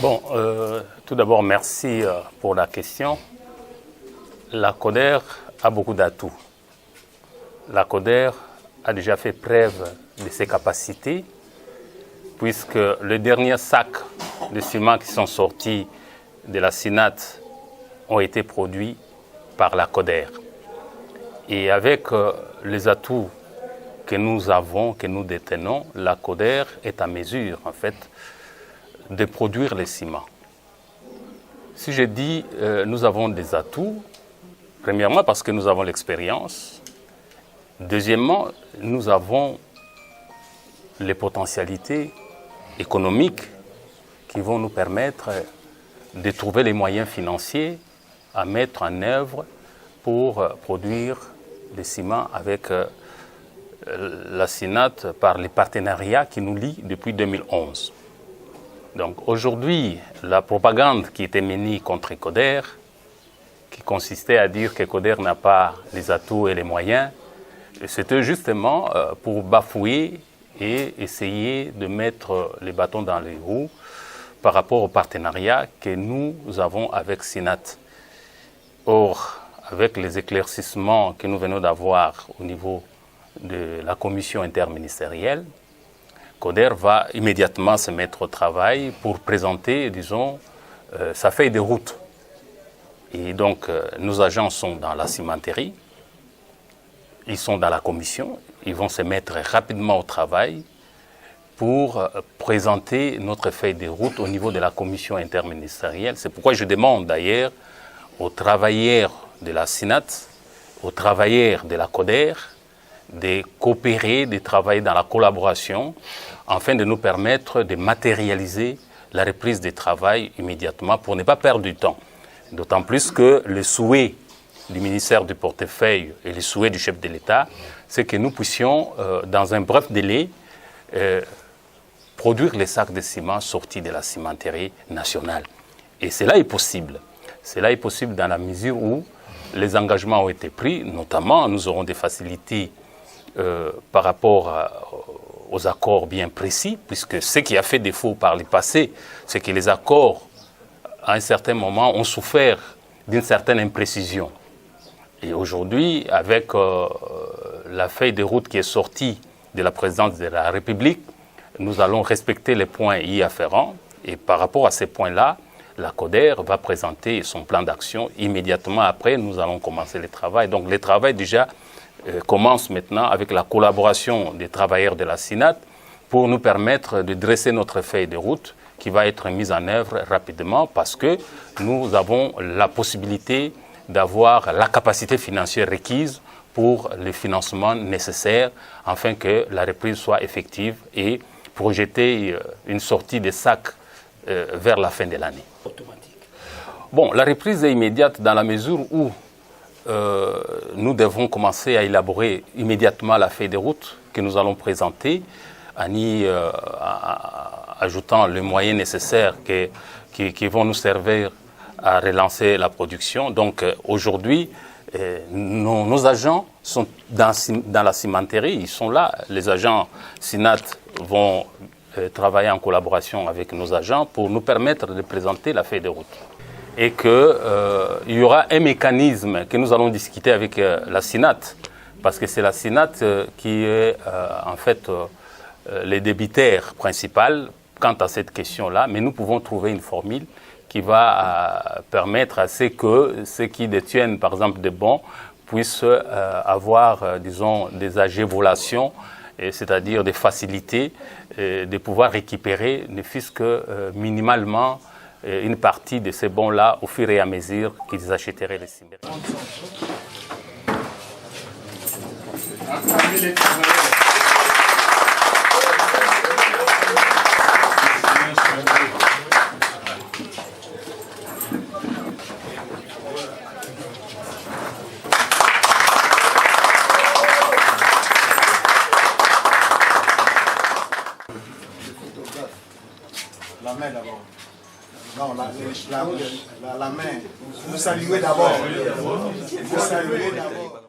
Bon, tout d'abord, merci pour la question. La CODER a beaucoup d'atouts. La CODER a déjà fait preuve de ses capacités, puisque les derniers sacs de ciment qui sont sortis de la SINAT ont été produits par la CODER. Et avec les atouts que nous avons, que nous détenons, la CODER est à mesure, en fait, de produire les ciments. Si je dis nous avons des atouts, premièrement parce que nous avons l'expérience, deuxièmement, nous avons les potentialités économiques qui vont nous permettre de trouver les moyens financiers à mettre en œuvre pour produire les ciments avec la SINAT par les partenariats qui nous lient depuis 2011. Donc aujourd'hui, la propagande qui était menée contre CODER, qui consistait à dire que CODER n'a pas les atouts et les moyens, c'était justement pour bafouer et essayer de mettre les bâtons dans les roues par rapport au partenariat que nous avons avec SINAT. Or, avec les éclaircissements que nous venons d'avoir au niveau de la commission interministérielle, CODER va immédiatement se mettre au travail pour présenter, disons, sa feuille de route. Et donc, nos agents sont dans la cimenterie, ils sont dans la commission, ils vont se mettre rapidement au travail pour présenter notre feuille de route au niveau de la commission interministérielle. C'est pourquoi je demande d'ailleurs aux travailleurs de la SINAT, aux travailleurs de la CODER, de coopérer, de travailler dans la collaboration, afin de nous permettre de matérialiser la reprise du travail immédiatement pour ne pas perdre du temps. D'autant plus que le souhait du ministère du portefeuille et le souhait du chef de l'État, c'est que nous puissions, dans un bref délai, produire les sacs de ciment sortis de la cimenterie nationale. Et cela est possible. Cela est possible dans la mesure où les engagements ont été pris, notamment nous aurons des facilités par rapport aux accords bien précis, puisque ce qui a fait défaut par le passé, c'est que les accords, à un certain moment, ont souffert d'une certaine imprécision. Et aujourd'hui, avec la feuille de route qui est sortie de la présidence de la République, nous allons respecter les points y afférents. Et par rapport à ces points-là, la CODER va présenter son plan d'action. Immédiatement après, nous allons commencer le travail. Donc le travail déjà commence maintenant avec la collaboration des travailleurs de la SINAT pour nous permettre de dresser notre feuille de route qui va être mise en œuvre rapidement parce que nous avons la possibilité d'avoir la capacité financière requise pour les financements nécessaires afin que la reprise soit effective et projeter une sortie des sacs vers la fin de l'année. Bon, la reprise est immédiate dans la mesure où nous devons commencer à élaborer immédiatement la feuille de route que nous allons présenter en y ajoutant les moyens nécessaires qui vont nous servir à relancer la production. Donc aujourd'hui, nos agents sont dans la cimenterie, ils sont là. Les agents SINAT vont travailler en collaboration avec nos agents pour nous permettre de présenter la feuille de route. Et qu'il y aura un mécanisme que nous allons discuter avec la SINAT, parce que c'est la SINAT qui est en fait le débiteur principal quant à cette question-là, mais nous pouvons trouver une formule qui va permettre à ce que ceux qui détiennent par exemple des bons puissent avoir, disons, des agévolations, c'est-à-dire des facilités de pouvoir récupérer, ne fût-ce que minimalement, une partie de ces bons-là au fur et à mesure qu'ils achèteraient les ciments. La main d'abord. Non, la main. Vous saluez d'abord. Vous saluez d'abord.